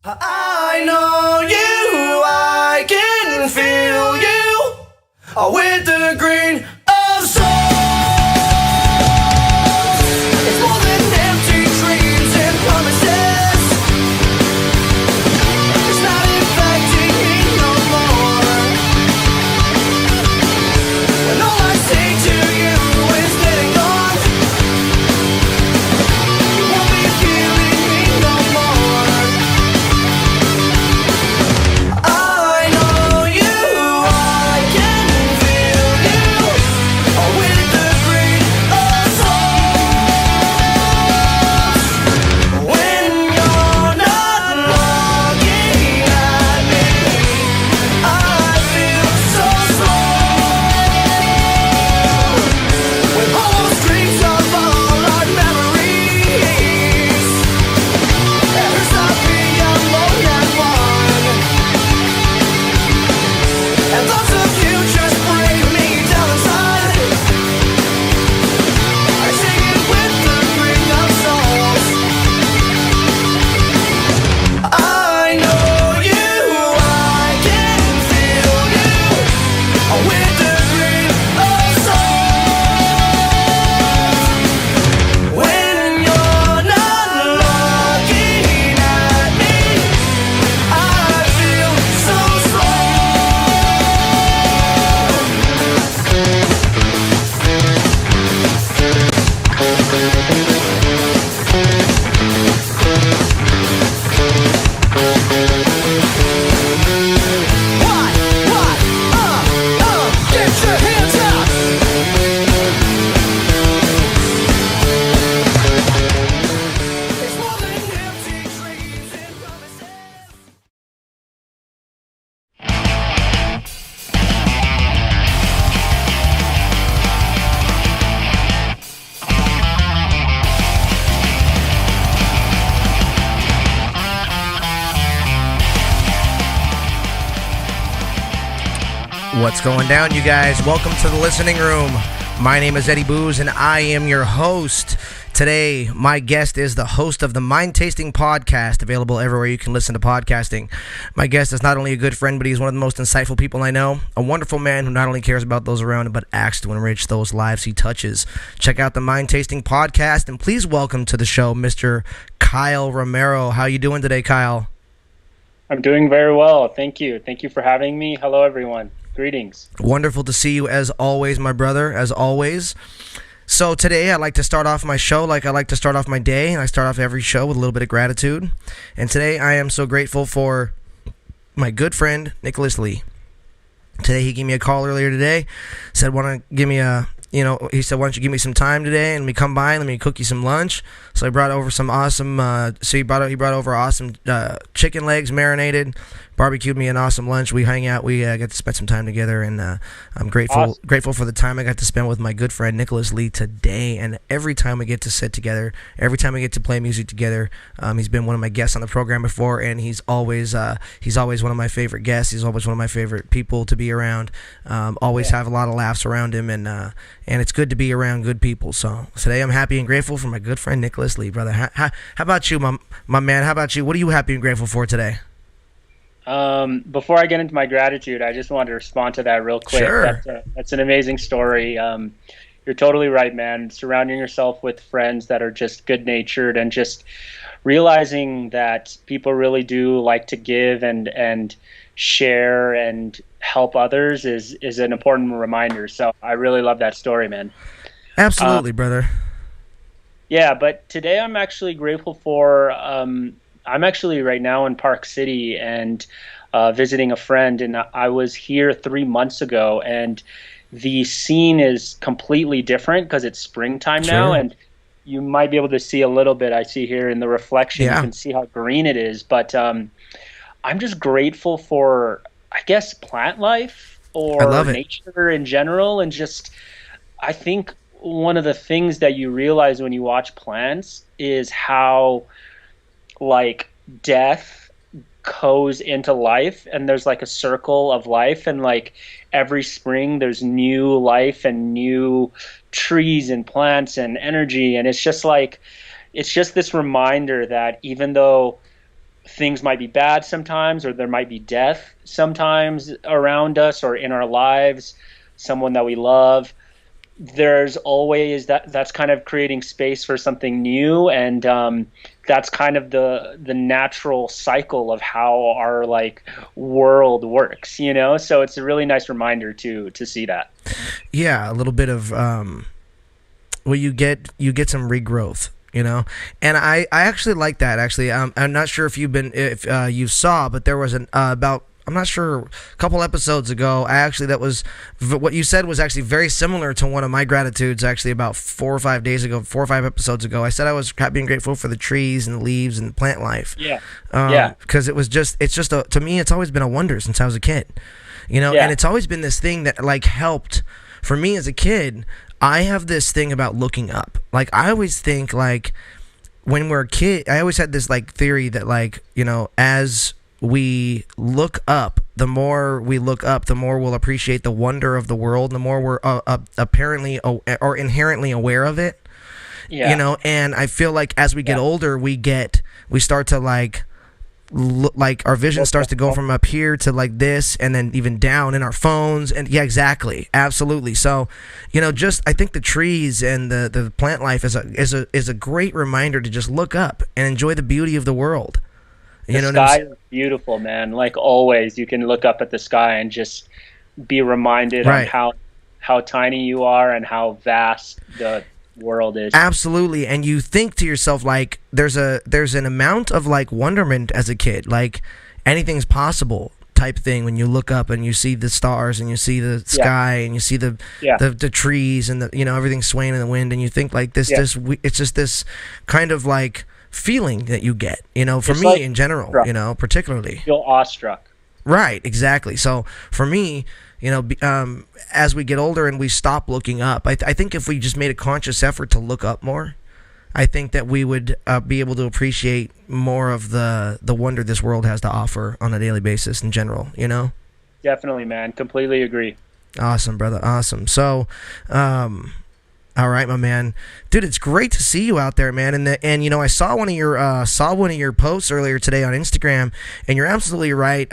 I know you, I can feel you with the green of soul. It's more than empty dreams and promises. It's not infecting me no more. When all I say to you is getting gone, you won't be feeling me no more. I know you, I can feel you with the green of souls. When you're not looking at me, I feel so slow. When all those dreams of all our memories, ever stop being alone and one. And thoughts of you just bring me down inside. I sing it with the ring of souls. I know you, I can feel you with the ring of souls. When you're not looking at me, I feel so slow. What? Get your hands up! It's more than empty dreams and promises. What's going down, you guys? Welcome to the listening room. My name is Eddie Booz, and I am your host. Today, my guest is the host of the Mind Tasting Podcast, available everywhere you can listen to podcasting. My guest is not only a good friend, but he's one of the most insightful people I know. A wonderful man who not only cares about those around him, but acts to enrich those lives he touches. Check out the Mind Tasting Podcast, and please welcome to the show, Mr. Kyle Romero. How you doing today, Kyle? I'm doing very well. Thank you. Thank you for having me. Hello, everyone. Greetings. Wonderful to see you as always, my brother, as always. So today I'd like to start off my show like I like to start off my day, and I start off every show with a little bit of gratitude. And today I am so grateful for my good friend, Nicholas Lee. Today he gave me a call earlier today, said, he said, why don't you give me some time today and we come by and let me cook you some lunch. So I brought over some awesome, he brought over awesome chicken legs, marinated, barbecued me an awesome lunch. We hang out, we got to spend some time together, and I'm grateful for the time I got to spend with my good friend Nicholas Lee today. And every time we get to sit together, every time we get to play music together, he's been one of my guests on the program before, and he's always one of my favorite guests. He's always one of my favorite people to be around. Always have a lot of laughs around him, and it's good to be around good people. So today I'm happy and grateful for my good friend Nicholas Lee, brother. How about you, my man? How about you? What are you happy and grateful for today? Before I get into my gratitude, I just wanted to respond to that real quick. Sure. That's an amazing story. You're totally right, man. Surrounding yourself with friends that are just good-natured and just realizing that people really do like to give and share and help others is an important reminder. So I really love that story, man. Absolutely, brother. Yeah, but today I'm actually grateful for I'm actually right now in Park City and visiting a friend, and I was here 3 months ago, and the scene is completely different because it's springtime now, and you might be able to see a little bit. I see here in the reflection, you can see how green it is, but I'm just grateful for, I guess, plant life or nature in general, and just I think one of the things that you realize when you watch plants is how like death goes into life, and there's like a circle of life, and like every spring there's new life and new trees and plants and energy, and it's just this reminder that even though things might be bad sometimes, or there might be death sometimes around us or in our lives, someone that we love, there's always that's kind of creating space for something new. And that's kind of the natural cycle of how our like world works, you know. So it's a really nice reminder to see that. Yeah, a little bit of well, you get some regrowth, you know. And I actually like that. Actually, I'm not sure if you saw, but there was an about, I'm not sure, a couple episodes ago, what you said was actually very similar to one of my gratitudes, actually about 4 or 5 days ago, 4 or 5 episodes ago. I said I was being grateful for the trees and the leaves and the plant life. Yeah. Because to me, it's always been a wonder since I was a kid, you know. Yeah. And it's always been this thing that like helped for me as a kid. I have this thing about looking up. Like, I always think, like, when we're a kid, I always had this like theory that, like, you know, as we look up, the more we look up, the more we'll appreciate the wonder of the world, the more we're apparently or inherently aware of it. Yeah. You know. And I feel like as we get older, we start to like like our vision starts to go from up here to like this, and then even down in our phones. And yeah, exactly, absolutely. So, you know, just I think the trees and the plant life is a great reminder to just look up and enjoy the beauty of the world. The sky is beautiful, man. Like always, you can look up at the sky and just be reminded on how tiny you are and how vast the world is. Absolutely. And you think to yourself, like, there's an amount of like wonderment as a kid, like anything's possible type thing when you look up and you see the stars and you see the sky and you see the trees and the, you know, everything swaying in the wind, and you think like it's just this kind of like feeling that you get, you know, for me, like, in general, you know, particularly feel awestruck. Right, exactly. So for me, you know, as we get older and we stop looking up, I think if we just made a conscious effort to look up more, I think that we would be able to appreciate more of the wonder this world has to offer on a daily basis in general, you know? Definitely, man. Completely agree. Awesome, brother. Awesome. So, all right, my man, dude, it's great to see you out there, man. And you know, I saw one of your posts earlier today on Instagram, and you're absolutely right.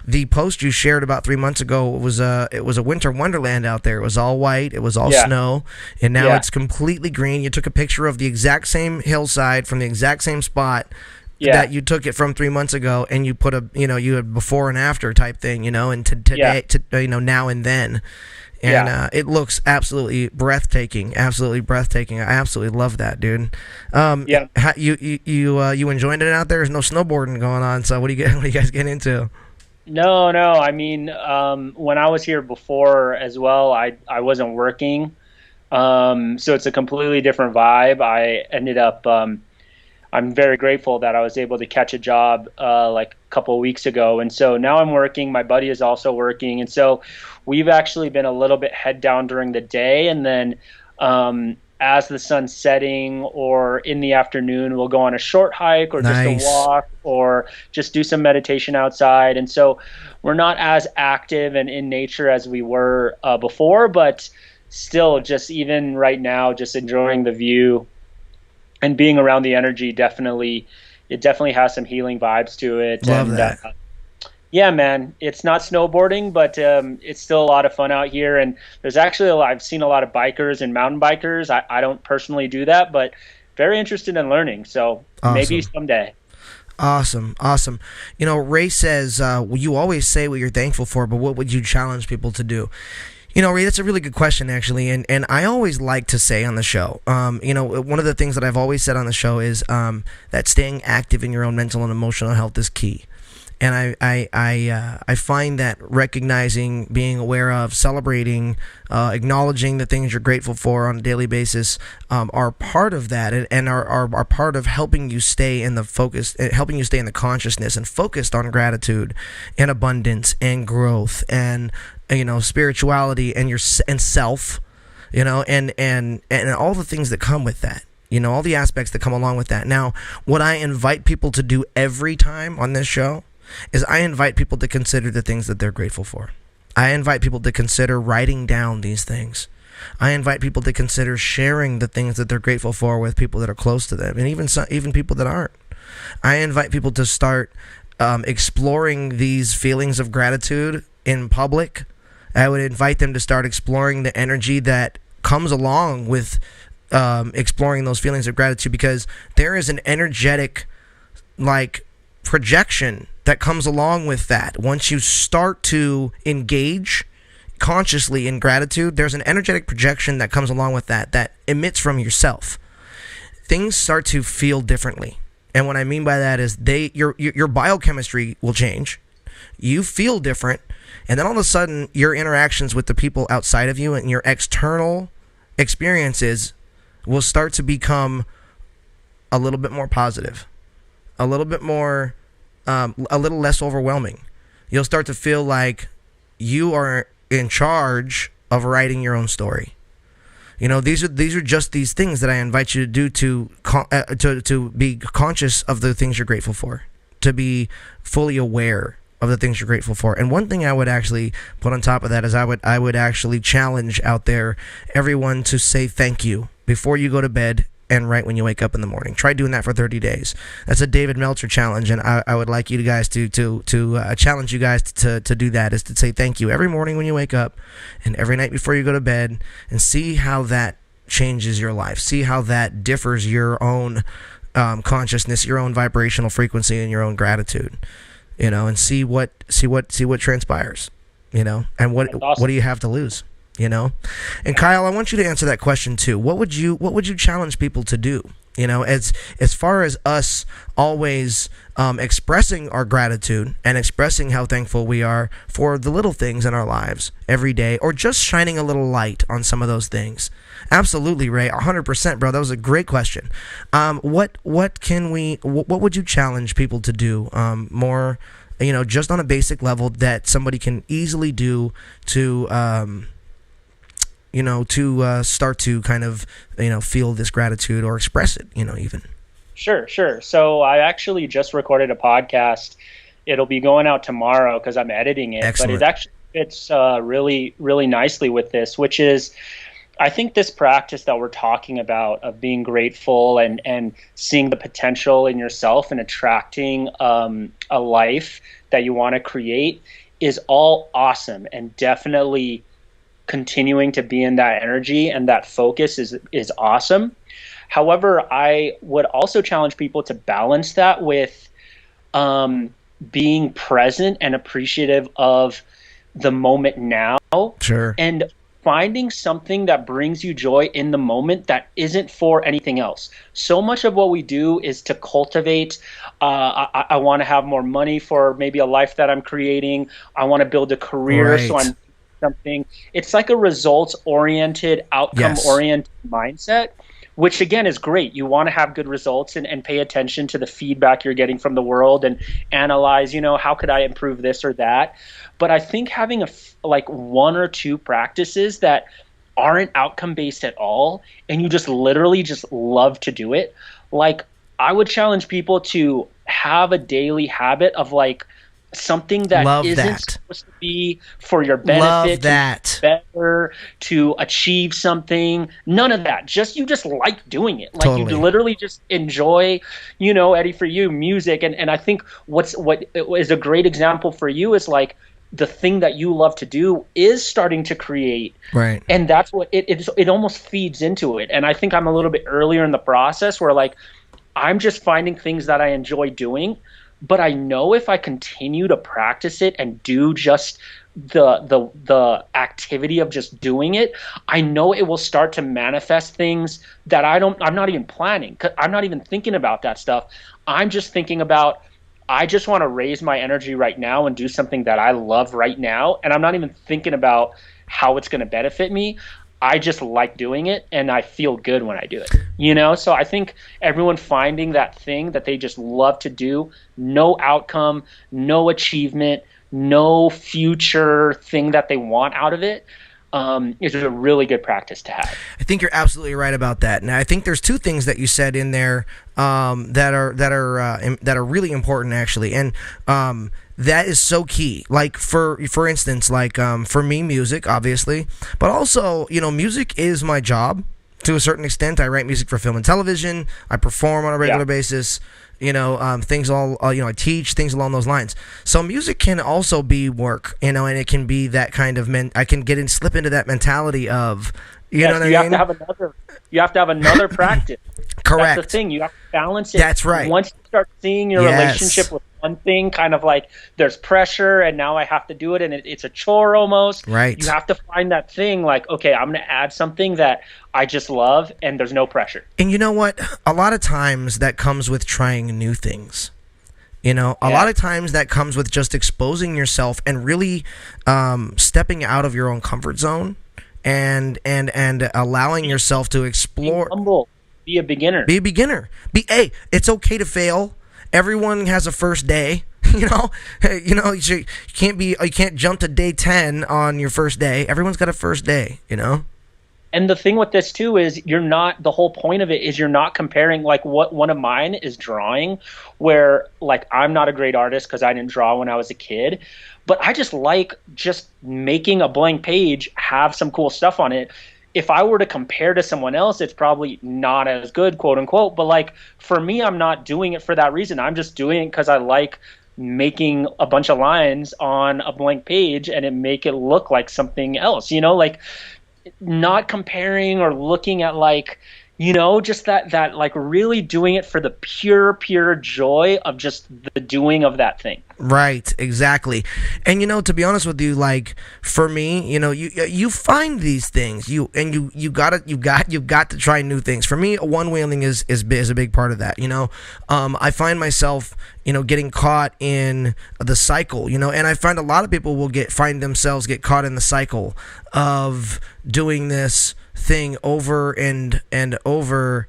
The post you shared about 3 months ago was it was a winter wonderland out there. It was all white, it was all snow, and now it's completely green. You took a picture of the exact same hillside from the exact same spot that you took it from 3 months ago, and you put you had before and after type thing, you know, and today, you know, now and then. And it looks absolutely breathtaking. Absolutely breathtaking. I absolutely love that, dude. You enjoying it out there? There's no snowboarding going on. So what do you guys get into? No. I mean, when I was here before as well, I wasn't working. So it's a completely different vibe. I ended up. I'm very grateful that I was able to catch a job like a couple of weeks ago. And so now I'm working. My buddy is also working. And so we've actually been a little bit head down during the day. And then as the sun's setting or in the afternoon, we'll go on a short hike or just a walk or just do some meditation outside. And so we're not as active and in nature as we were before, but still just even right now, just enjoying the view. And being around the energy it definitely has some healing vibes to it. Love that. Yeah, man. It's not snowboarding, but it's still a lot of fun out here. And there's actually I've seen a lot of bikers and mountain bikers. I don't personally do that, but very interested in learning. So maybe someday. Awesome. You know, Ray says, you always say what you're thankful for, but what would you challenge people to do? You know, Ray, that's a really good question, actually, and I always like to say on the show, you know, one of the things that I've always said on the show is that staying active in your own mental and emotional health is key. And I find that recognizing, being aware of, celebrating, acknowledging the things you're grateful for on a daily basis are part of that, and are part of helping you stay in the focus, helping you stay in the consciousness and focused on gratitude and abundance and growth and, you know, spirituality and self, you know, and all the things that come with that. You know, all the aspects that come along with that. Now, what I invite people to do every time on this show is I invite people to consider the things that they're grateful for. I invite people to consider writing down these things. I invite people to consider sharing the things that they're grateful for with people that are close to them, and even people that aren't. I invite people to start exploring these feelings of gratitude in public. I would invite them to start exploring the energy that comes along with exploring those feelings of gratitude, because there is an energetic projection that comes along with that. Once you start to engage consciously in gratitude, there's an energetic projection that comes along with that emits from yourself. Things start to feel differently. And what I mean by that is your biochemistry will change. You feel different. And then all of a sudden, your interactions with the people outside of you and your external experiences will start to become a little bit more positive, a little bit more, a little less overwhelming. You'll start to feel like you are in charge of writing your own story. You know, these are just these things that I invite you to do to be conscious of the things you're grateful for, to be fully aware of the things you're grateful for. And one thing I would actually put on top of that is I would actually challenge out there everyone to say thank you before you go to bed and right when you wake up in the morning. Try doing that for 30 days. That's a David Meltzer challenge, and I would like you guys to challenge you guys to do that, is to say thank you every morning when you wake up and every night before you go to bed, and see how that changes your life. See how that differs your own consciousness, your own vibrational frequency, and your own gratitude. You know, and see what transpires. You know, and what do you have to lose? You know, and Kyle, I want you to answer that question too. What would you challenge people to do? You know, as far as us always expressing our gratitude and expressing how thankful we are for the little things in our lives every day, or just shining a little light on some of those things. Absolutely, Ray, 100%, bro. That was a great question. What would you challenge people to do more? You know, just on a basic level that somebody can easily do to start to kind of, feel this gratitude or express it, even. Sure. So I actually just recorded a podcast. It'll be going out tomorrow because I'm editing it. Excellent. But it actually fits really, really nicely with this, which is, I think this practice that we're talking about of being grateful and seeing the potential in yourself and attracting a life that you want to create is all awesome, and definitely continuing to be in that energy and that focus is awesome. However, I would also challenge people to balance that with being present and appreciative of the moment now. Sure. And finding something that brings you joy in the moment that isn't for anything else. So much of what we do is to cultivate, I want to have more money for maybe a life that I'm creating. I want to build a career, right. so I'm something. It's like a results-oriented, outcome-oriented mindset, which again is great. You want to have good results and pay attention to the feedback you're getting from the world and analyze, how could I improve this or that? But I think having one or two practices that aren't outcome-based at all, and you just literally just love to do it, I would challenge people to have a daily habit of something that isn't supposed to be for your benefit, to be better, to achieve something. None of that. You just like doing it. Totally. You literally just enjoy, Eddie, for you, music. And I think what is a great example for you is the thing that you love to do is starting to create. Right. And that's what it almost feeds into it. And I think I'm a little bit earlier in the process where I'm just finding things that I enjoy doing. But I know if I continue to practice it and do just the activity of just doing it, I know it will start to manifest things that I'm not even planning. I'm not even thinking about that stuff. I'm just thinking about, I just want to raise my energy right now and do something that I love right now. And I'm not even thinking about how it's going to benefit me. I just like doing it, and I feel good when I do it, So I think everyone finding that thing that they just love to do, no outcome, no achievement, no future thing that they want out of it, is a really good practice to have. I think you're absolutely right about that. Now, I think there's two things that you said in there that are really important, actually, and that is so key. For instance, for me, music, obviously, but also, music is my job to a certain extent. I write music for film and television. I perform on a regular basis. Things I teach, things along those lines. So music can also be work, and it can be that kind of I can slip into that mentality of, you know what I mean? You have to have another practice. Correct. That's the thing. You have to balance it. That's right. Once you start seeing your relationship with one thing, kind of like there's pressure and now I have to do it and it's a chore almost. Right. You have to find that thing like, okay, I'm going to add something that I just love and there's no pressure. And you know what? A lot of times that comes with trying new things. A lot of times that comes with just exposing yourself and really stepping out of your own comfort zone and allowing yourself to explore. Be humble. Be a beginner. Be a beginner. Hey, it's okay to fail. Everyone has a first day. You can't jump to day 10 on your first day. Everyone's got a first day. And the thing with this too is the whole point of it is you're not comparing. Like what one of mine is drawing, where like I'm not a great artist because I didn't draw when I was a kid, but I just like just making a blank page, have some cool stuff on it. If I were to compare to someone else, it's probably not as good, quote unquote. But like for me, I'm not doing it for that reason. I'm just doing it because I like making a bunch of lines on a blank page and it make it look like something else, like not comparing or looking at like, just that like really doing it for the pure joy of just the doing of that thing. Right, exactly. And to be honest with you, like for me, you find these things. You got to try new things. For me, one wheeling is a big part of that. I find myself getting caught in the cycle. And I find a lot of people find themselves get caught in the cycle of doing this thing over and over,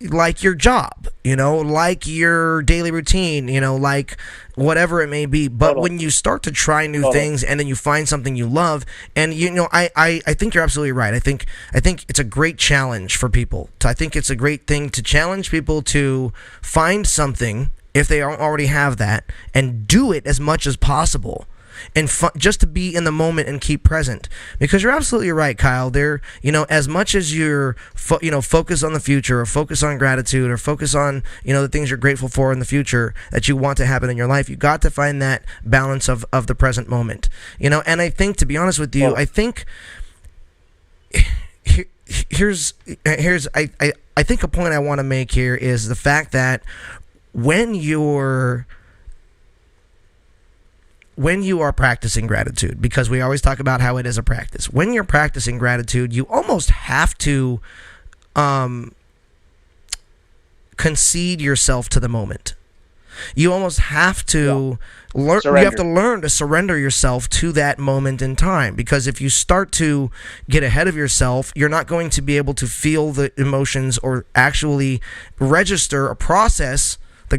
like your job, like your daily routine, like whatever it may be. But when you start to try new things and then you find something you love, and I think you're absolutely right. I think it's a great challenge for people. I think it's a great thing to challenge people to find something if they don't already have that and do it as much as possible. And just to be in the moment and keep present, because you're absolutely right, Kyle. There, as much as you're, focus on the future, or focus on gratitude, or focus on, the things you're grateful for in the future that you want to happen in your life. You got to find that balance of the present moment. And I think, to be honest with you, I think here's I think a point I want to make here is the fact that when you are practicing gratitude, because we always talk about how it is a practice. When you're practicing gratitude, you almost have to concede yourself to the moment. You almost have to learn. You have to learn to surrender yourself to that moment in time. Because if you start to get ahead of yourself, you're not going to be able to feel the emotions or actually register or process the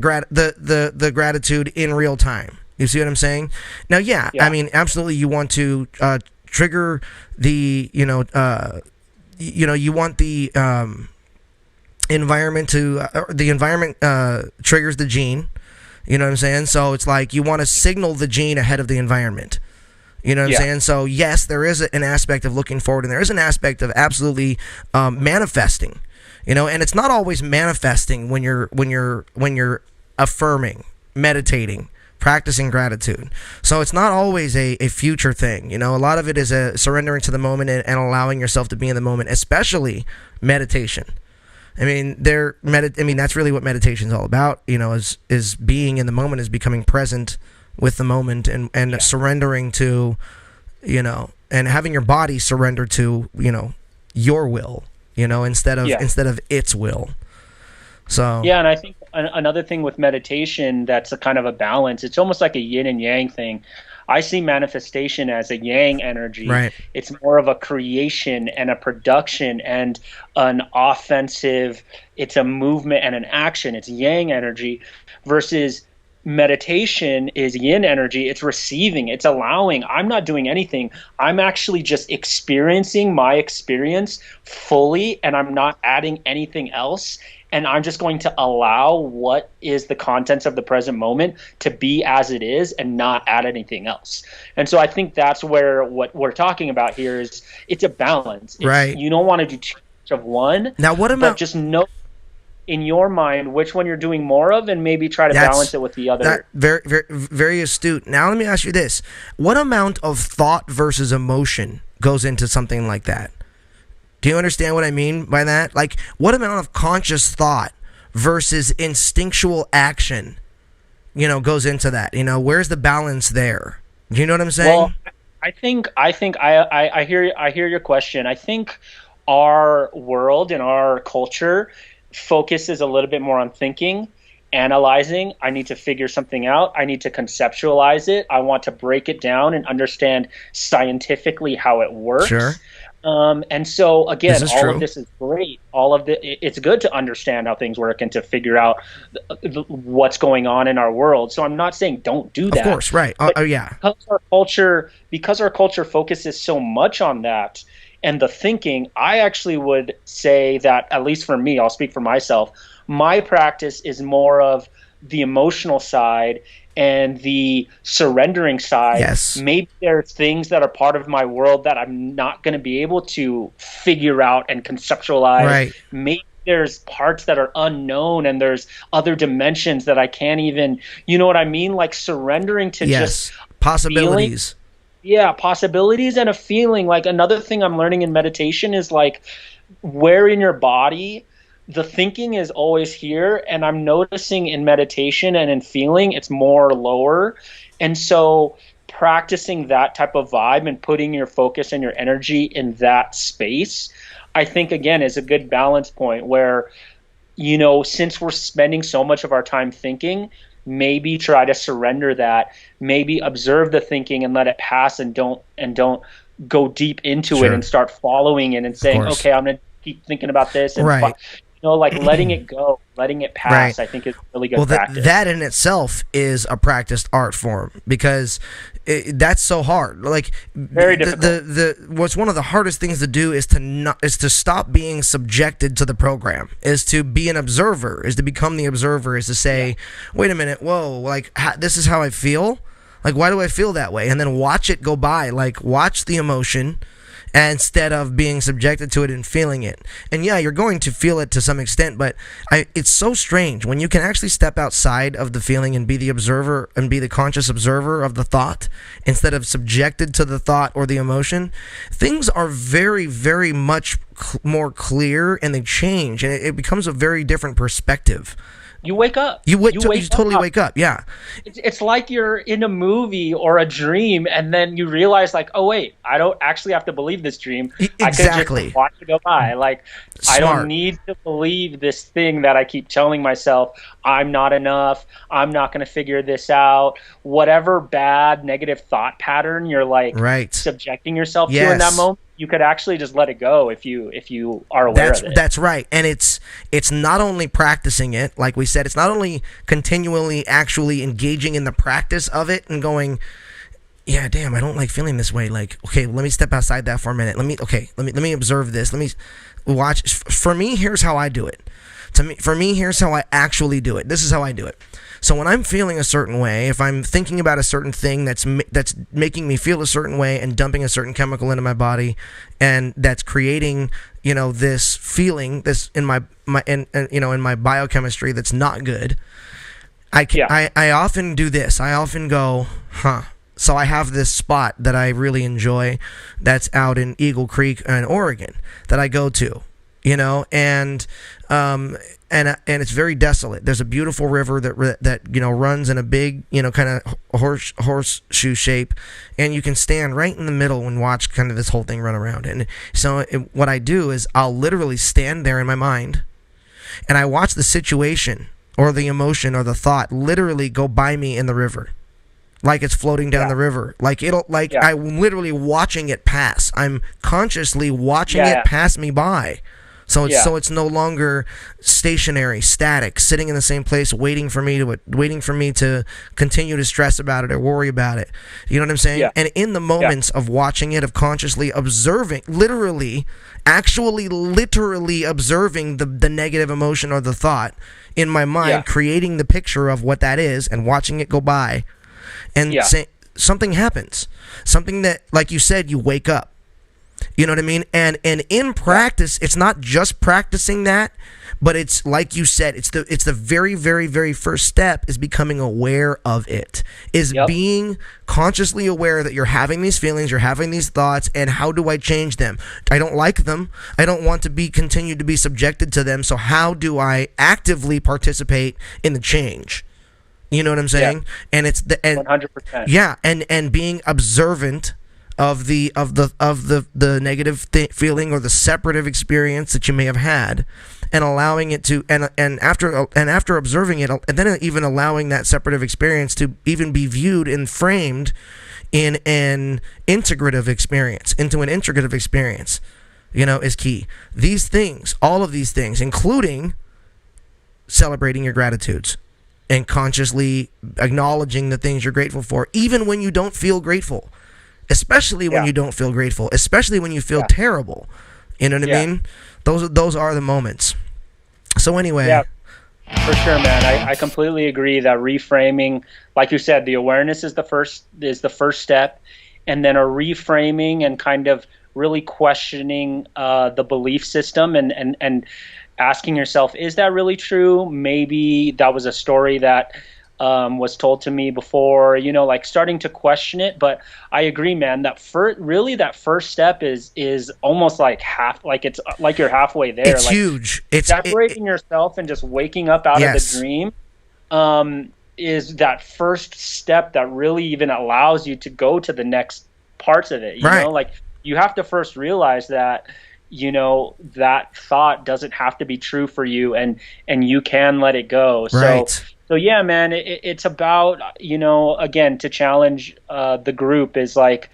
gratitude in real time. You see what I'm saying? Now, I mean, absolutely, you want to trigger the, you want the environment to, the environment triggers the gene. You know what I'm saying? So it's like you want to signal the gene ahead of the environment. You know what I'm saying? So yes, there is an aspect of looking forward, and there is an aspect of absolutely manifesting. And it's not always manifesting when you're affirming, meditating, practicing gratitude. So it's not always a future thing. A lot of it is a surrendering to the moment and allowing yourself to be in the moment, especially meditation. I mean, that's really what meditation is all about, is being in the moment, is becoming present with the moment and surrendering to, and having your body surrender to, your will, instead of its will. So and I think another thing with meditation that's a kind of a balance. It's almost like a yin and yang thing. I see manifestation as a yang energy. Right. It's more of a creation and a production and an offensive. It's a movement and an action. It's yang energy versus meditation is yin energy. It's receiving, it's allowing. I'm not doing anything. I'm actually just experiencing my experience fully, and I'm not adding anything else. And I'm just going to allow what is the contents of the present moment to be as it is and not add anything else. And so I think that's where what we're talking about here is it's a balance. Right. You don't want to do too much of one. Now, what but about just know in your mind which one you're doing more of, and maybe try to balance it with the other. That very, very, very astute. Now let me ask you this: what amount of thought versus emotion goes into something like that? Do you understand what I mean by that? Like, what amount of conscious thought versus instinctual action, goes into that? Where's the balance there? Do you know what I'm saying? Well, I think I hear your question. I think our world and our culture focuses a little bit more on thinking, analyzing. I need to figure something out. I need to conceptualize it. I want to break it down and understand scientifically how it works. Sure. And so again, all true. of this is great. It's good to understand how things work and to figure out what's going on in our world. So I'm not saying don't do that. Of course, right. Yeah. Because our culture focuses so much on that and the thinking, I actually would say that, at least for me, I'll speak for myself, my practice is more of the emotional side and the surrendering side. Yes. Maybe there are things that are part of my world that I'm not going to be able to figure out and conceptualize. Right. Maybe there's parts that are unknown and there's other dimensions that I can't even, you know what I mean? Like surrendering to just possibilities. Yeah, possibilities and a feeling. Like another thing I'm learning in meditation is like where in your body the thinking is always here, and I'm noticing in meditation and in feeling it's more lower. And so practicing that type of vibe and putting your focus and your energy in that space, I think, again, is a good balance point where, since we're spending so much of our time thinking, maybe try to surrender that, maybe observe the thinking and let it pass, and don't go deep into it and start following it and saying, okay, I'm going to keep thinking about this. And right. Like letting it go, letting it pass, I think is really good practice. That in itself is a practiced art form, because that's so hard. Like very difficult. What's one of the hardest things to do is to stop being subjected to the program, is to be an observer, is to become the observer, is to say, wait a minute, whoa, like this is how I feel. Like, why do I feel that way? And then watch it go by. Like, watch the emotion instead of being subjected to it and feeling it. And yeah, you're going to feel it to some extent, but it's so strange when you can actually step outside of the feeling and be the observer and be the conscious observer of the thought instead of subjected to the thought or the emotion. Things are very, very much more clear, and they change, and it becomes a very different perspective. You wake up. You totally wake up. Yeah. It's like you're in a movie or a dream, and then you realize, like, oh wait, I don't actually have to believe this dream. Exactly. I could just watch it go by. Like, Smart. I don't need to believe this thing that I keep telling myself. I'm not enough. I'm not going to figure this out. Whatever bad, negative thought pattern you're like subjecting yourself to in that moment, you could actually just let it go if you are aware of it. That's right. And it's not only practicing it, like we said, it's not only continually actually engaging in the practice of it and going, yeah, damn, I don't like feeling this way. Like, okay, let me step outside that for a minute. Let me observe this. Let me watch. For me, here's how I do it. For me, here's how I actually do it. This is how I do it. So when I'm feeling a certain way, if I'm thinking about a certain thing that's making me feel a certain way and dumping a certain chemical into my body, and that's creating, this feeling, this in my biochemistry that's not good, I often do this. I often go, So I have this spot that I really enjoy that's out in Eagle Creek in Oregon that I go to, and it's very desolate. There's a beautiful river that runs in a big, kind of horseshoe shape, and you can stand right in the middle and watch kind of this whole thing run around. And so what I do is I'll literally stand there in my mind, and I watch the situation or the emotion or the thought literally go by me in the river, like it's floating down the river. I'm literally watching it pass. I'm consciously watching it pass me by. Yeah. So it's no longer stationary, static, sitting in the same place, waiting for me to continue to stress about it or worry about it. You know what I'm saying? Yeah. And in the moments of watching it, of consciously observing, literally observing the negative emotion or the thought in my mind, creating the picture of what that is and watching it go by, and say something happens, something that, like you said, you wake up. You know what I mean? And in practice, it's not just practicing that, but it's like you said, it's the very, very, very first step is becoming aware of it, is being consciously aware that you're having these feelings, you're having these thoughts, and how do I change them? I don't like them. I don't want to continue to be subjected to them. So how do I actively participate in the change? You know what I'm saying? Yeah. And it's 100%. Yeah, and being observant of the negative feeling or the separative experience that you may have had, and allowing it to and after observing it, and then even allowing that separative experience to even be viewed and framed in an integrative experience, is key. These things, all of these things, including celebrating your gratitudes and consciously acknowledging the things you're grateful for, even when you don't feel grateful. Especially when you don't feel grateful, especially when you feel terrible. You know what I mean? Those are the moments. So anyway. Yeah, for sure, man. I completely agree that reframing, like you said, the awareness is the first step, and then a reframing and kind of really questioning the belief system and asking yourself, is that really true? Maybe that was a story that was told to me before, like starting to question it. But I agree, man, that first step is almost like it's like you're halfway there. It's like huge. It's separating yourself and just waking up out of the dream is that first step that really even allows you to go to the next parts of it. You know, like you have to first realize that, that thought doesn't have to be true for you, and you can let it go. So yeah, man, it's about, again, to challenge the group is like,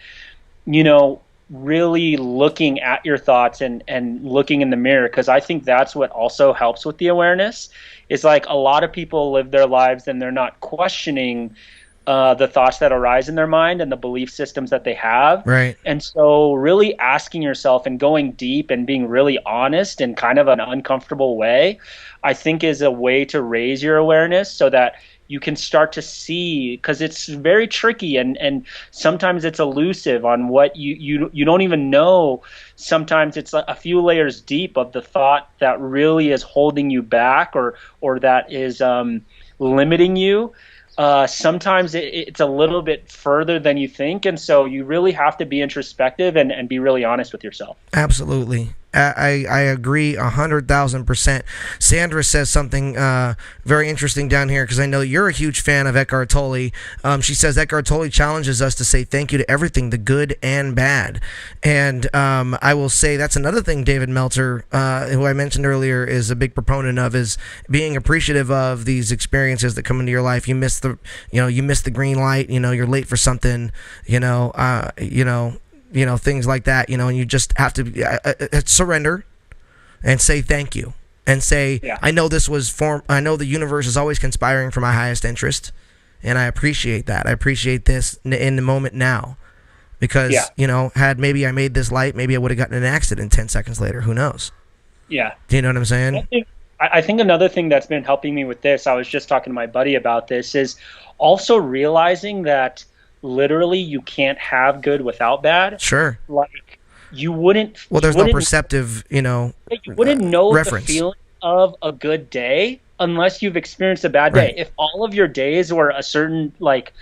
really looking at your thoughts and looking in the mirror, because I think that's what also helps with the awareness. Is like a lot of people live their lives and they're not questioning the thoughts that arise in their mind and the belief systems that they have. Right. And so really asking yourself and going deep and being really honest in kind of an uncomfortable way, I think is a way to raise your awareness so that you can start to see, because it's very tricky and sometimes it's elusive on what you don't even know. Sometimes it's a few layers deep of the thought that really is holding you back or that is limiting you. Sometimes it's a little bit further than you think, and so you really have to be introspective and be really honest with yourself. Absolutely. I agree 100,000%. Sandra says something very interesting down here, because I know you're a huge fan of Eckhart Tolle. She says Eckhart Tolle challenges us to say thank you to everything, the good and bad. And I will say that's another thing David Meltzer, who I mentioned earlier, is a big proponent of, is being appreciative of these experiences that come into your life. You miss the green light, you're late for something, things like that, and you just have to surrender and say thank you and say, I know I know the universe is always conspiring for my highest interest, and I appreciate that. I appreciate this in the moment now, because, had maybe I made this light, maybe I would have gotten in an accident 10 seconds later. Who knows? Yeah. Do you know what I'm saying? I think another thing that's been helping me with this, I was just talking to my buddy about this, is also realizing that literally you can't have good without bad. Sure. Like you wouldn't. Well, there's no perceptive, you wouldn't know reference. The feeling of a good day unless you've experienced a bad day. If all of your days were a certain like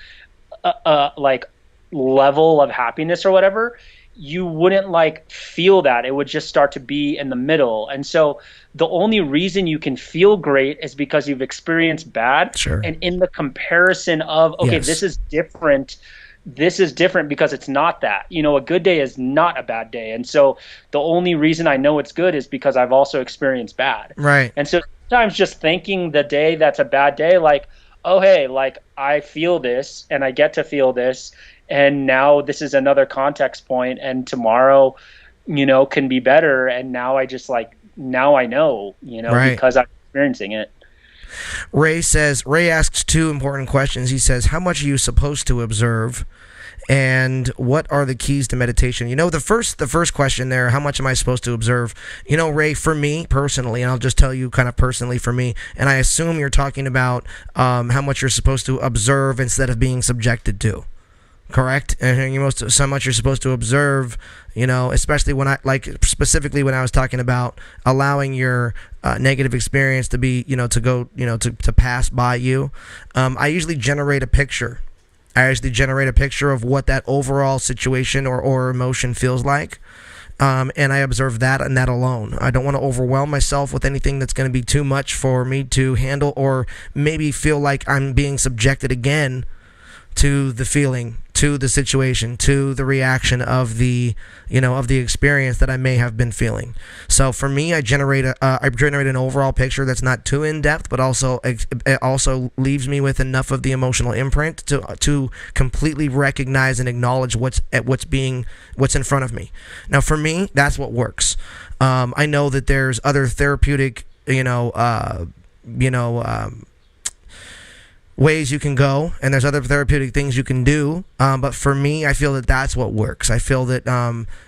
level of happiness or whatever, you wouldn't feel that. It would just start to be in the middle. And so the only reason you can feel great is because you've experienced bad. Sure. And in the comparison of, this is different. This is different because it's not that. A good day is not a bad day. And so the only reason I know it's good is because I've also experienced bad. Right. And so sometimes just thinking the day that's a bad day, oh, hey, I feel this and I get to feel this. And now this is another context point, and tomorrow, can be better. And now I just now I know, Right. because I'm experiencing it. Ray asks two important questions. He says, how much are you supposed to observe? And what are the keys to meditation? The first question there, how much am I supposed to observe? Ray, for me personally, and I'll just tell you kind of personally for me, and I assume you're talking about how much you're supposed to observe instead of being subjected to. Correct? And so much you're supposed to observe, especially specifically when I was talking about allowing your negative experience to be, to go, to pass by you. I usually generate a picture. Of what that overall situation or emotion feels like. And I observe that and that alone. I don't want to overwhelm myself with anything that's going to be too much for me to handle, or maybe feel like I'm being subjected again to the feeling, to the situation, to the reaction of the experience that I may have been feeling. So for me, I generate an overall picture that's not too in depth, but also it also leaves me with enough of the emotional imprint to completely recognize and acknowledge what's in front of me. Now, for me, that's what works. I know that there's other therapeutic, ways you can go, and there's other therapeutic things you can do, but for me, I feel that that's what works. I feel that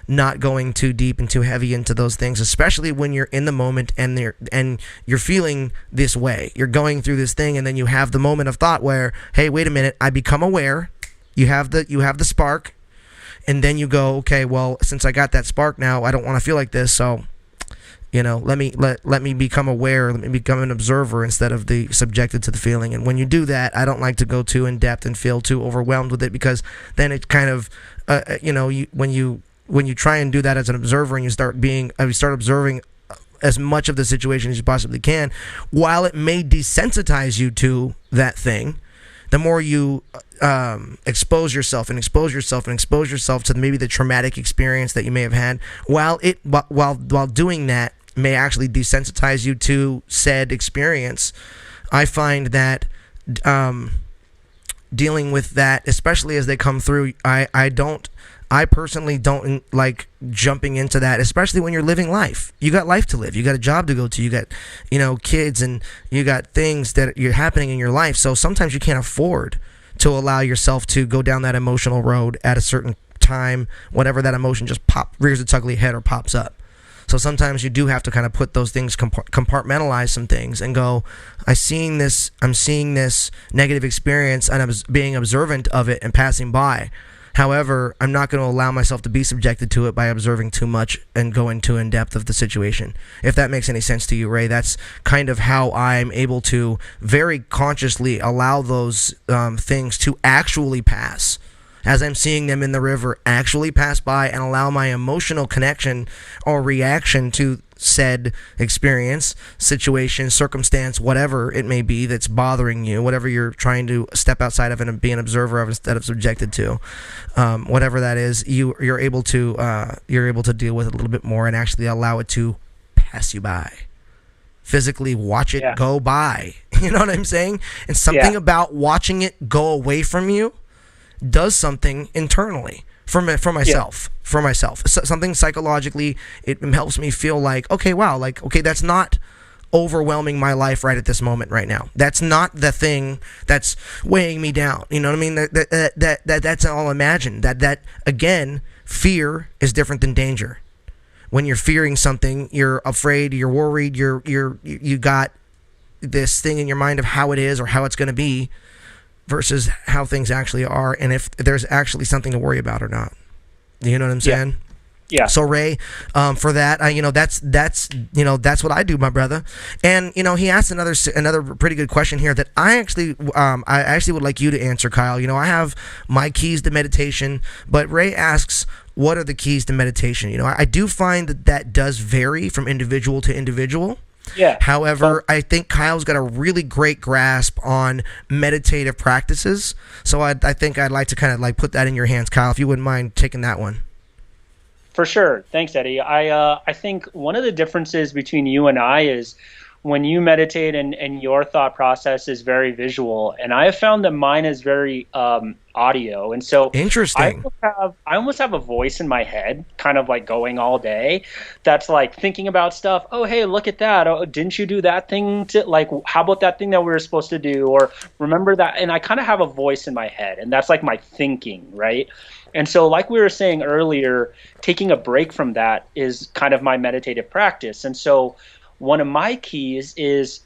not going too deep and too heavy into those things, especially when you're in the moment and you're feeling this way, you're going through this thing, and then you have the moment of thought where, hey, wait a minute, I become aware. You have the spark, and then you go, okay, well, since I got that spark now, I don't want to feel like this, so let me become aware, let me become an observer instead of the subjected to the feeling. And when you do that, I don't like to go too in depth and feel too overwhelmed with it, because then it kind of, when you try and do that as an observer and you start observing as much of the situation as you possibly can, while it may desensitize you to that thing, the more you expose yourself to maybe the traumatic experience that you may have had, while doing that may actually desensitize you to said experience, I find that dealing with that, especially as they come through, I personally don't like jumping into that, especially when you're living life. You got life to live. You got a job to go to. You got, kids, and you got things that are happening in your life. So sometimes you can't afford to allow yourself to go down that emotional road at a certain time, whatever that emotion just rears its ugly head or pops up. So sometimes you do have to kind of put those things, compartmentalize some things, and go, I'm seeing this negative experience, and I'm being observant of it and passing by. However, I'm not going to allow myself to be subjected to it by observing too much and going too in depth of the situation. If that makes any sense to you, Ray, that's kind of how I'm able to very consciously allow those things to actually pass, as I'm seeing them in the river, actually pass by, and allow my emotional connection or reaction to said experience, situation, circumstance, whatever it may be that's bothering you, whatever you're trying to step outside of and be an observer of instead of subjected to, whatever that is, you're able to deal with it a little bit more and actually allow it to pass you by. Physically watch it go by. You know what I'm saying? And something about watching it go away from you does something internally for myself. Something psychologically, it helps me feel like, okay, wow, like, okay, that's not overwhelming my life right at this moment right now. That's not the thing that's weighing me down. You know what I mean? That's all imagined. That again, fear is different than danger. When you're fearing something, you're afraid, you're worried, you got this thing in your mind of how it is or how it's going to be, versus how things actually are, and if there's actually something to worry about or not. You know what I'm saying? Yeah. So Ray, for that, that's what I do, my brother. And he asked another pretty good question here that I actually would like you to answer, Kyle. I have my keys to meditation, but Ray asks, what are the keys to meditation? I do find that does vary from individual to individual. Yeah. However, I think Kyle's got a really great grasp on meditative practices. So I think I'd like to kind of like put that in your hands, Kyle, if you wouldn't mind taking that one. For sure. Thanks, Eddie. I think one of the differences between you and I is when you meditate and your thought process is very visual, and I have found that mine is very audio. And so Interesting. I almost have a voice in my head, kind of like going all day, that's like thinking about stuff. Oh, hey, look at that. Oh, didn't you do that thing to, like, how about that thing that we were supposed to do? Or remember that? And I kind of have a voice in my head, and that's like my thinking, right? And so, like we were saying earlier, taking a break from that is kind of my meditative practice. And so one of my keys is,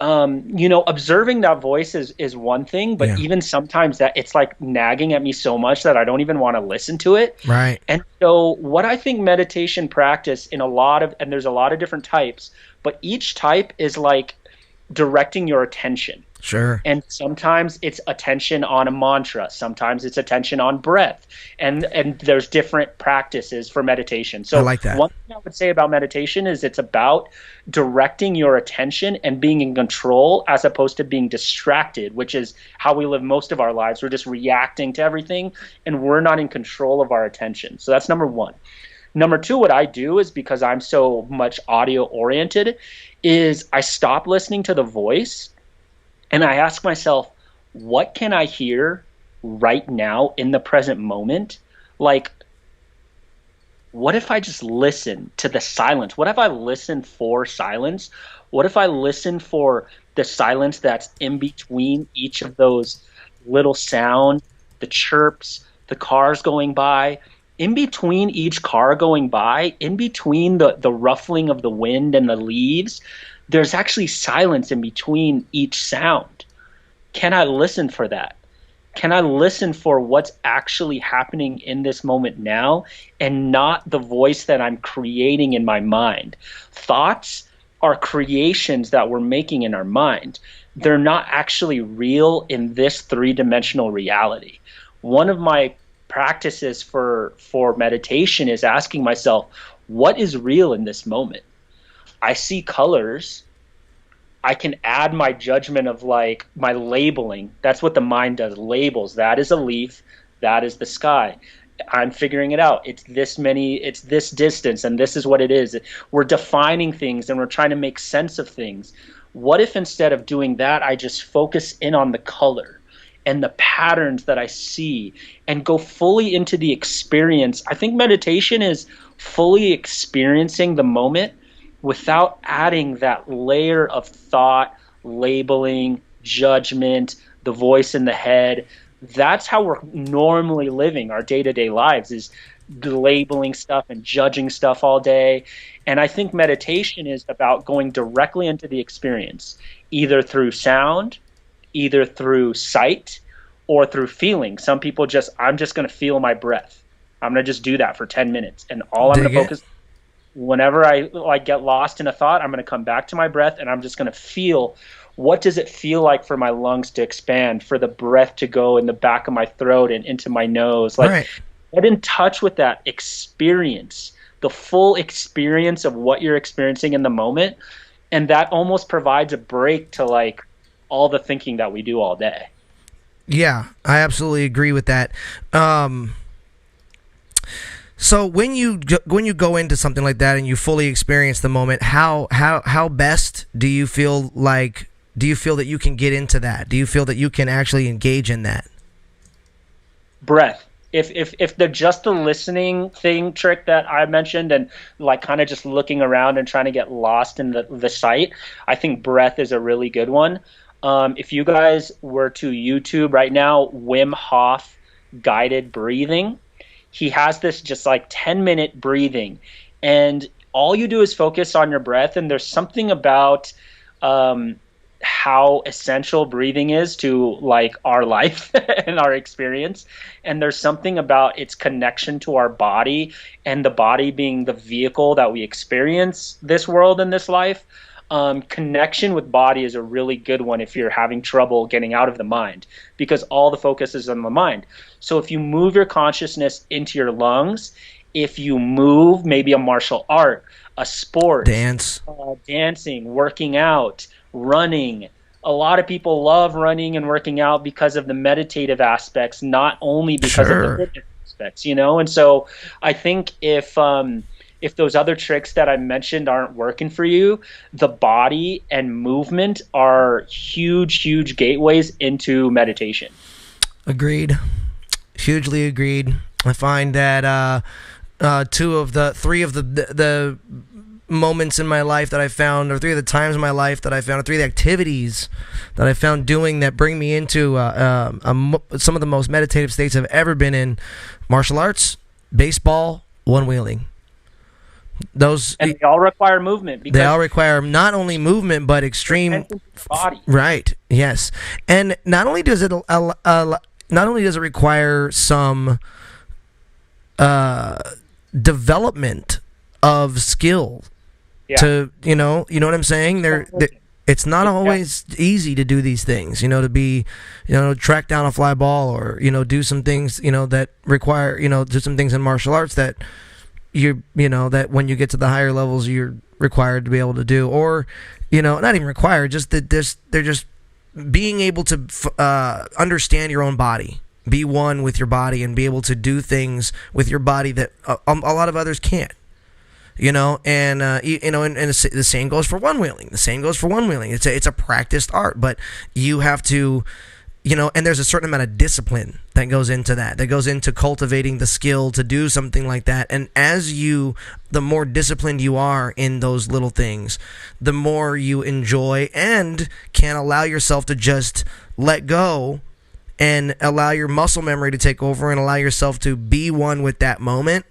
observing that voice is one thing, but Yeah. even sometimes that it's like nagging at me so much that I don't even want to listen to it. Right. And so what I think meditation practice and there's a lot of different types, but each type is like directing your attention. Sure. And sometimes it's attention on a mantra. Sometimes it's attention on breath. And there's different practices for meditation. So I like that. one thing I would say about meditation is it's about directing your attention and being in control as opposed to being distracted, which is how we live most of our lives. We're just reacting to everything and we're not in control of our attention. So that's number one. Number two, what I do is, because I'm so much audio oriented, is I stop listening to the voice and I ask myself, what can I hear right now in the present moment? Like, what if I just listen to the silence? What if I listen for silence? What if I listen for the silence that's in between each of those little sound, the chirps, the cars going by? In between each car going by, in between the ruffling of the wind and the leaves, there's actually silence in between each sound. Can I listen for that? Can I listen for what's actually happening in this moment now and not the voice that I'm creating in my mind? Thoughts are creations that we're making in our mind. They're not actually real in this three-dimensional reality. One of my practices for meditation is asking myself, what is real in this moment? I see colors. I can add my judgment of, like, my labeling. That's what the mind does, labels. That is a leaf. That is the sky. I'm figuring it out. It's this distance, and this is what it is. We're defining things, and we're trying to make sense of things. What if instead of doing that, I just focus in on the color and the patterns that I see and go fully into the experience? I think meditation is fully experiencing the moment without adding that layer of thought, labeling, judgment, the voice in the head. That's how we're normally living our day-to-day lives, is labeling stuff and judging stuff all day. And I think meditation is about going directly into the experience, either through sound, either through sight, or through feeling. Some people I'm just going to feel my breath. I'm going to just do that for 10 minutes. And all I'm going to focus, whenever I like get lost in a thought, I'm going to come back to my breath, and I'm just going to feel, what does it feel like for my lungs to expand, for the breath to go in the back of my throat and into my nose. Like, Right. Get in touch with that experience, the full experience of what you're experiencing in the moment. And that almost provides a break to, like, all the thinking that we do all day. Yeah, I absolutely agree with that. So when you go into something like that and you fully experience the moment, how best do you feel like? Do you feel that you can get into that? Do you feel that you can actually engage in that? Breath. If the just the listening thing trick that I mentioned, and like kind of just looking around and trying to get lost in the sight, I think breath is a really good one. If you guys were to YouTube right now, Wim Hof guided breathing, he has this just like 10-minute breathing, and all you do is focus on your breath. And there's something about how essential breathing is to, like, our life and our experience. And there's something about its connection to our body, and the body being the vehicle that we experience this world and this life. Connection with body is a really good one if you're having trouble getting out of the mind, because all the focus is on the mind. So if you move your consciousness into your lungs, if you move maybe a martial art, a sport, dancing, working out, running. A lot of people love running and working out because of the meditative aspects, not only because of the fitness aspects, you know? And so I think if if those other tricks that I mentioned aren't working for you, the body and movement are huge gateways into meditation. Agreed. Hugely agreed. I find that three of the moments in my life that I found, or three of the times in my life that I found, or three of the activities that I found doing that bring me into some of the most meditative states I've ever been in: martial arts, baseball, one-wheeling. Those, and they all require movement. They all require not only movement but extreme body. Right. Yes. And not only does it require some development of skill to you know what I'm saying. It's not always easy to do these things. To be track down a fly ball, or do some things that require do some things in martial arts that that when you get to the higher levels you're required to be able to do, or not even required, just that they're just being able to understand your own body, be one with your body, and be able to do things with your body that a lot of others can't. And the same goes for one-wheeling. It's a practiced art, but you have to, and there's a certain amount of discipline that goes into that. That goes into cultivating the skill to do something like that. And the more disciplined you are in those little things, the more you enjoy and can allow yourself to just let go and allow your muscle memory to take over and allow yourself to be one with that moment.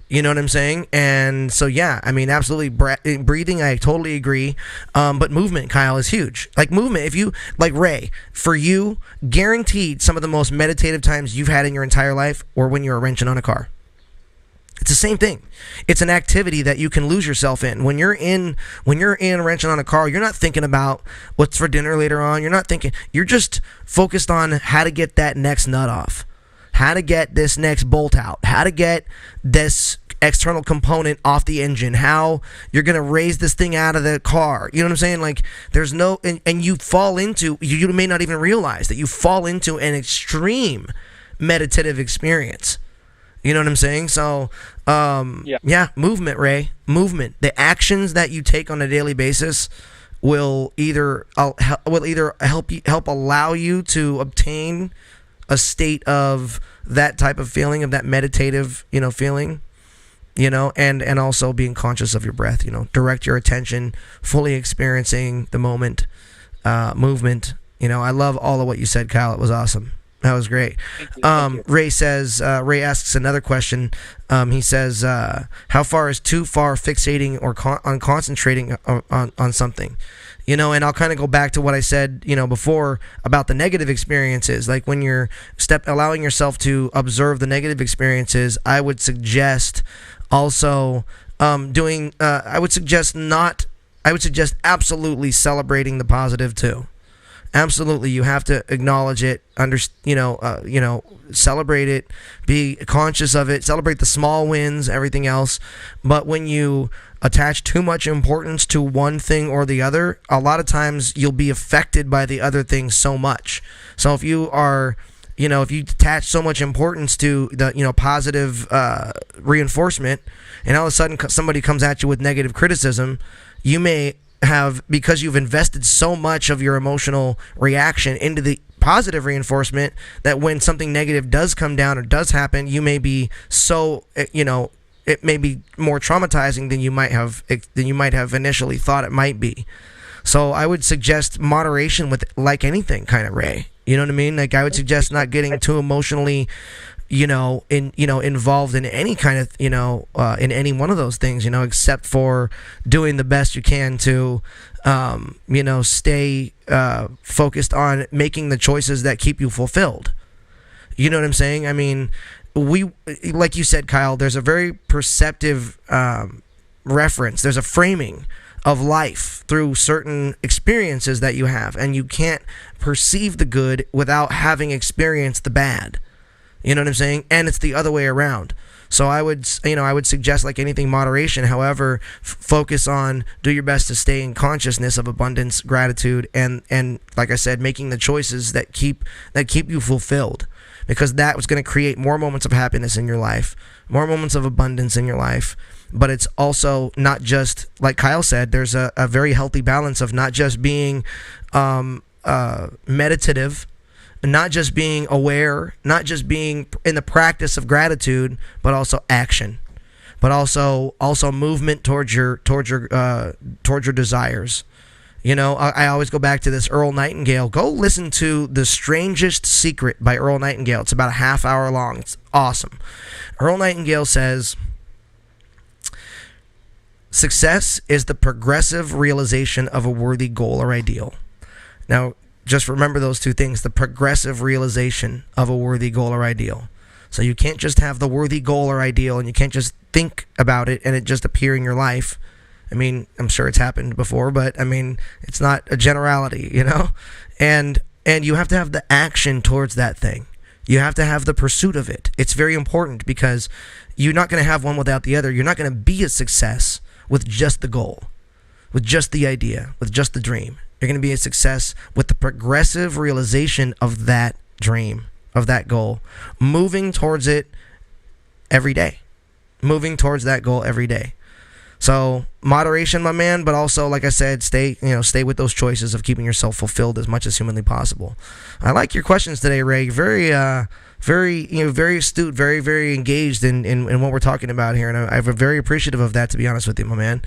You know what I'm saying? And so, yeah, I mean, absolutely. Breathing, I totally agree. But movement, Kyle, is huge. Like movement, if you, like Ray, for you, guaranteed some of the most meditative times you've had in your entire life or when you're wrenching on a car. It's the same thing. It's an activity that you can lose yourself in. When you're in wrenching on a car, you're not thinking about what's for dinner later on. You're just focused on how to get that next nut off, how to get this next bolt out, how to get this external component off the engine, how you're going to raise this thing out of the car. You know what I'm saying? Like, there's no, and you fall into, you may not even realize that you fall into an extreme meditative experience. You know what I'm saying? So, movement, Ray, movement. The actions that you take on a daily basis will either help allow you to obtain a state of that type of feeling, of that meditative, feeling, and also being conscious of your breath, direct your attention, fully experiencing the moment, movement. I love all of what you said, Kyle. It was awesome. That was great. Thank you. Ray asks another question. He says, how far is too far fixating or on concentrating on something? And I'll kind of go back to what I said, before about the negative experiences. Like when you're allowing yourself to observe the negative experiences, I would suggest also I would suggest absolutely celebrating the positive too. Absolutely, you have to acknowledge it, celebrate it, be conscious of it, celebrate the small wins, everything else. But when you attach too much importance to one thing or the other, a lot of times you'll be affected by the other thing so much. So if you are, if you attach so much importance to the, positive reinforcement, and all of a sudden somebody comes at you with negative criticism, you may have, because you've invested so much of your emotional reaction into the positive reinforcement, that when something negative does come down or does happen, you may be so, it may be more traumatizing than you might have initially thought it might be. So I would suggest moderation with, like anything, kind of, Ray. You know what I mean? Like, I would suggest not getting too emotionally involved in any kind of, in any one of those things, except for doing the best you can to, stay focused on making the choices that keep you fulfilled. You know what I'm saying? I mean, like you said, Kyle, there's a very perceptive reference. There's a framing of life through certain experiences that you have, and you can't perceive the good without having experienced the bad. You know what I'm saying? And it's the other way around. So I would suggest, like anything, moderation. However, focus on, do your best to stay in consciousness of abundance, gratitude, and like I said, making the choices that keep you fulfilled, because that was going to create more moments of happiness in your life, more moments of abundance in your life, but it's also not just, like Kyle said, there's a very healthy balance of not just being meditative, not just being aware, not just being in the practice of gratitude, but also action, but also movement towards your desires. You know, I always go back to this Earl Nightingale. Go listen to The Strangest Secret by Earl Nightingale. It's about a half hour long. It's awesome. Earl Nightingale says, success is the progressive realization of a worthy goal or ideal. Now, just remember those two things, the progressive realization of a worthy goal or ideal. So you can't just have the worthy goal or ideal, and you can't just think about it and it just appear in your life. I mean, I'm sure it's happened before, but I mean, it's not a generality, you know? And you have to have the action towards that thing. You have to have the pursuit of it. It's very important, because you're not going to have one without the other. You're not going to be a success with just the goal, with just the idea, with just the dream. You're going to be a success with the progressive realization of that dream, of that goal, moving towards it every day, moving towards that goal every day. So moderation, my man, but also, like I said, stay with those choices of keeping yourself fulfilled as much as humanly possible. I like your questions today, Ray. Very astute, very, very engaged in what we're talking about here, and I'm very appreciative of that, to be honest with you, my man.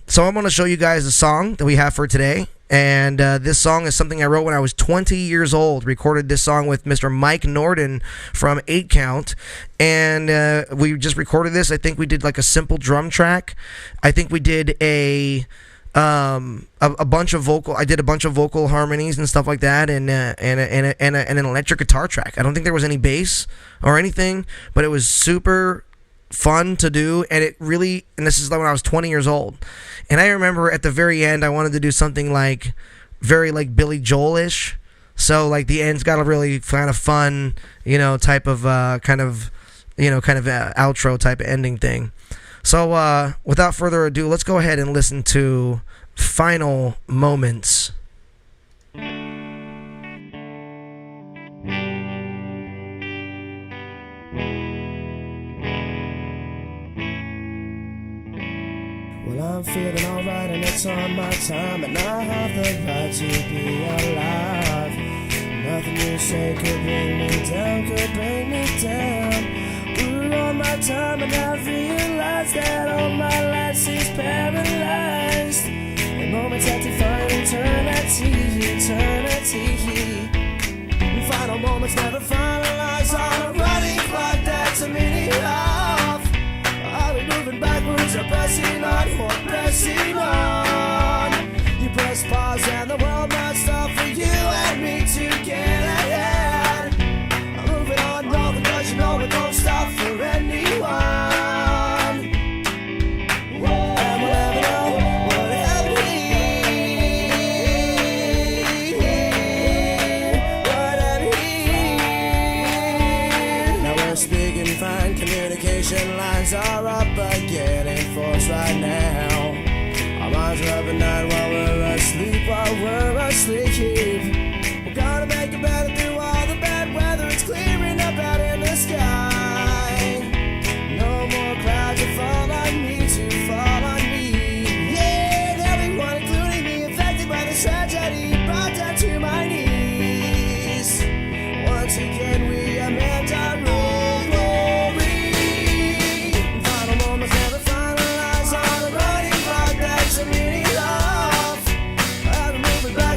So I'm going to show you guys a song that we have for today. And this song is something I wrote when I was 20 years old. Recorded this song with Mr. Mike Norden from 8 Count. And we just recorded this. I think we did like a simple drum track. I think we did a bunch of vocal. I did a bunch of vocal harmonies and stuff like that, and an electric guitar track. I don't think there was any bass or anything, but it was super fun to do, and this is when I was 20 years old. And I remember at the very end, I wanted to do something like very like Billy Joel-ish. So like the end's got a really kind of fun, type of outro type of ending thing. So without further ado, let's go ahead and listen to Final Moments. Well, I'm feeling alright and it's on my time, and I have the right to be alive. Nothing you say could bring me down, We're on my time, and I realize that all my life seems paralyzed. In moments that define eternity. Final moments never finalize on a running clock that's a minute off. Are we moving backwards or pressing on? You press pause and the world must stop for you and me to get ahead. I'm moving on, no, because you know it don't stop for anyone. And we'll never know what happened here. Now we're speaking fine, communication lines are up, but getting forced right now. Our minds are up at night while we're asleep. We're gonna make it better through all the bad weather. It's clearing up out in the sky. No more clouds to fall on me. Yeah, and everyone, including me, affected by this tragedy, brought down to my knees. Once again, we amend our glory. Final moments never finalize on a running clock that's a minute off. I'm moving back.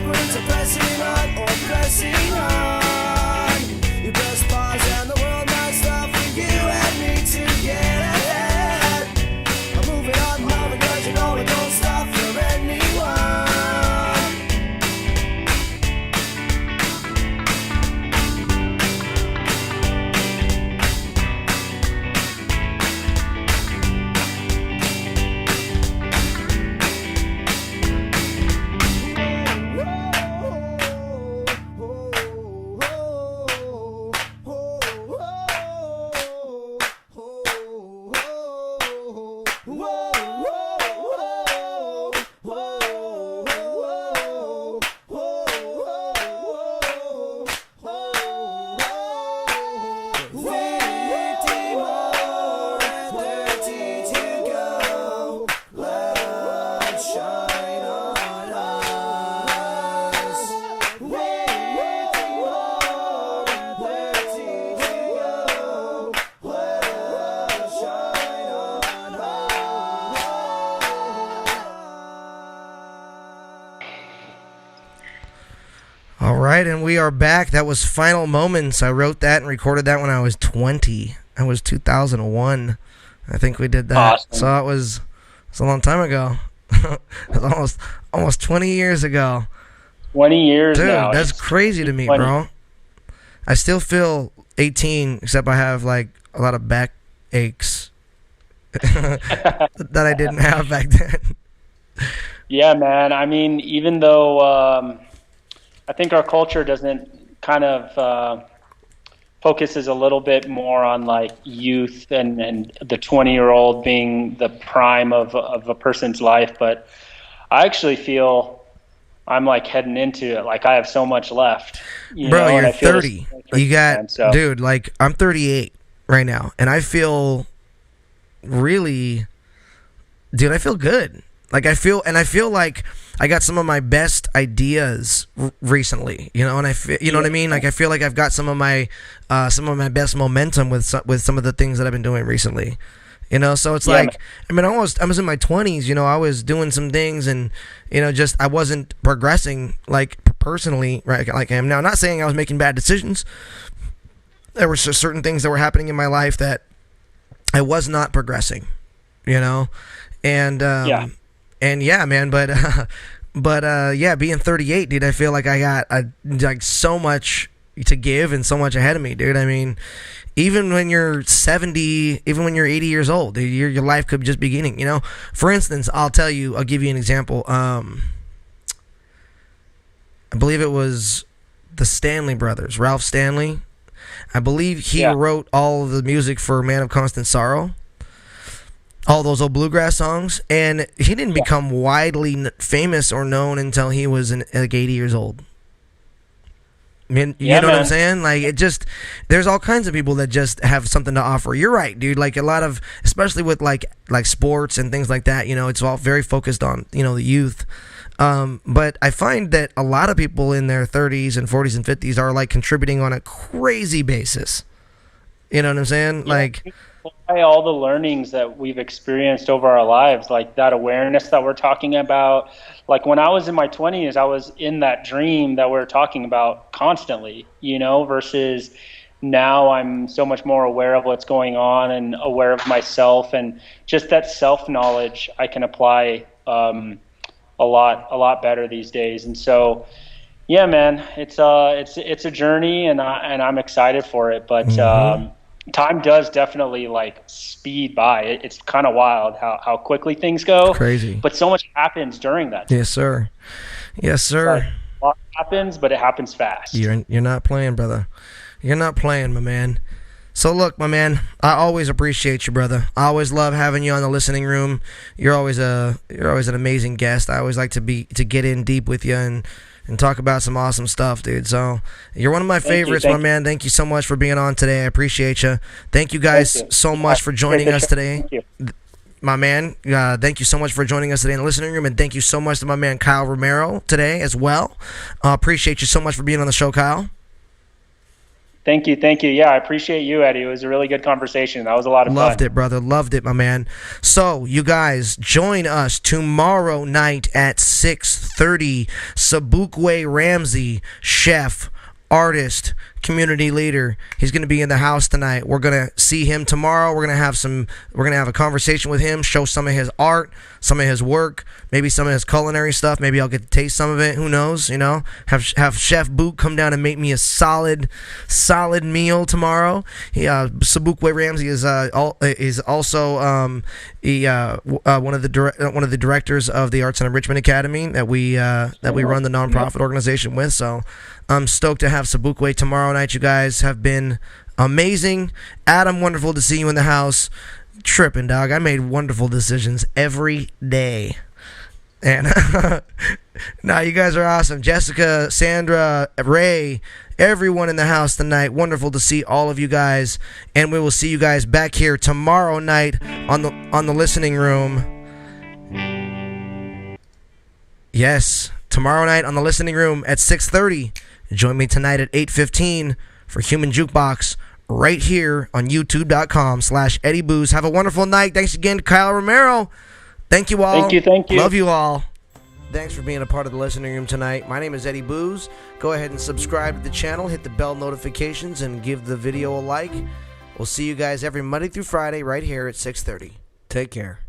right, and we are back. That was Final Moments. I wrote that and recorded that when I was 20. That was 2001. I think we did that. Awesome. So it was a long time ago. It was almost 20 years ago. 20 years Dude, now. that's crazy to me, 20. bro. I still feel 18, except I have like a lot of back aches that I didn't have back then. Yeah, man. I mean, even though I think our culture doesn't kind of focuses a little bit more on like youth and the 20-year-old being the prime of a person's life, but I actually feel I'm like heading into it. Like I have so much left. Bro, you're 30. You got, man, so. Dude, like I'm 38 right now, and I feel really, dude, I feel good. Like I feel like I got some of my best ideas recently, you know, and I feel, you know what I mean? Like I feel like I've got some of my best momentum with some of the things that I've been doing recently. You know, so it's like, man. I mean, I was in my 20s, you know, I was doing some things and, you know, just I wasn't progressing like personally, right, like I am now. I'm not saying I was making bad decisions. There were certain things that were happening in my life that I was not progressing, you know, and yeah, man, but yeah, being 38, dude, I feel like I got like so much to give and so much ahead of me, dude. I mean, even when you're 70, even when you're 80 years old, dude, your life could be just beginning, you know. For instance, I'll give you an example. I believe it was the Stanley brothers, Ralph Stanley. I believe he wrote all of the music for Man of Constant Sorrow, all those old bluegrass songs, and he didn't become widely famous or known until he was like 80 years old. I mean, you know what I'm saying? Like, it just, there's all kinds of people that just have something to offer. You're right, dude. Like, a lot of, especially with like sports and things like that, you know, it's all very focused on, you know, the youth. But I find that a lot of people in their 30s and 40s and 50s are like contributing on a crazy basis. You know what I'm saying? Yeah, like, all the learnings that we've experienced over our lives, like that awareness that we're talking about. Like when I was in my 20s, I was in that dream that we're talking about constantly, you know, versus now I'm so much more aware of what's going on and aware of myself, and just that self-knowledge I can apply a lot better these days. And so, yeah, man, it's a journey, and I'm excited for it. But time does definitely like speed by. It's kind of wild how quickly things go. Crazy. But so much happens during that time. Yes, sir. Yes, sir. Like, a lot happens, but it happens fast. You're not playing, brother. You're not playing, my man. So look, my man, I always appreciate you, brother. I always love having you on the listening room. You're always an amazing guest. I always like to get in deep with you and talk about some awesome stuff, dude. So you're one of my favorites, my man. Thank you so much for being on today. I appreciate you. Thank you guys so much for joining us today. Thank you. My man, thank you so much for joining us today in the listening room, and thank you so much to my man Kyle Romero today as well. Appreciate you so much for being on the show, Kyle. Thank you. Yeah, I appreciate you, Eddie. It was a really good conversation. That was a lot of fun. Loved it, brother. Loved it, my man. So, you guys, join us tomorrow night at 6:30. Sabukwe Ramsey, chef, artist, community leader. He's going to be in the house tonight. We're going to see him tomorrow. We're going to have a conversation with him, show some of his art, some of his work, maybe some of his culinary stuff. Maybe I'll get to taste some of it. Who knows, you know? Have Chef Book come down and make me a solid meal tomorrow. Sabukwe Ramsey is also one of the directors of the Arts and Enrichment Academy that we run the nonprofit organization with. So I'm stoked to have Sabukwe tomorrow night. You guys have been amazing. Adam, wonderful to see you in the house. Tripping, dog. I made wonderful decisions every day. And nah, you guys are awesome. Jessica, Sandra, Ray, everyone in the house tonight. Wonderful to see all of you guys. And we will see you guys back here tomorrow night on the listening room. Yes, tomorrow night on the listening room at 6:30. Join me tonight at 8:15 for Human Jukebox right here on youtube.com/Eddie Booze. Have a wonderful night. Thanks again to Kyle Romero. Thank you all. Thank you. Love you all. Thanks for being a part of the listening room tonight. My name is Eddie Booze. Go ahead and subscribe to the channel, hit the bell notifications, and give the video a like. We'll see you guys every Monday through Friday right here at 6:30. Take care.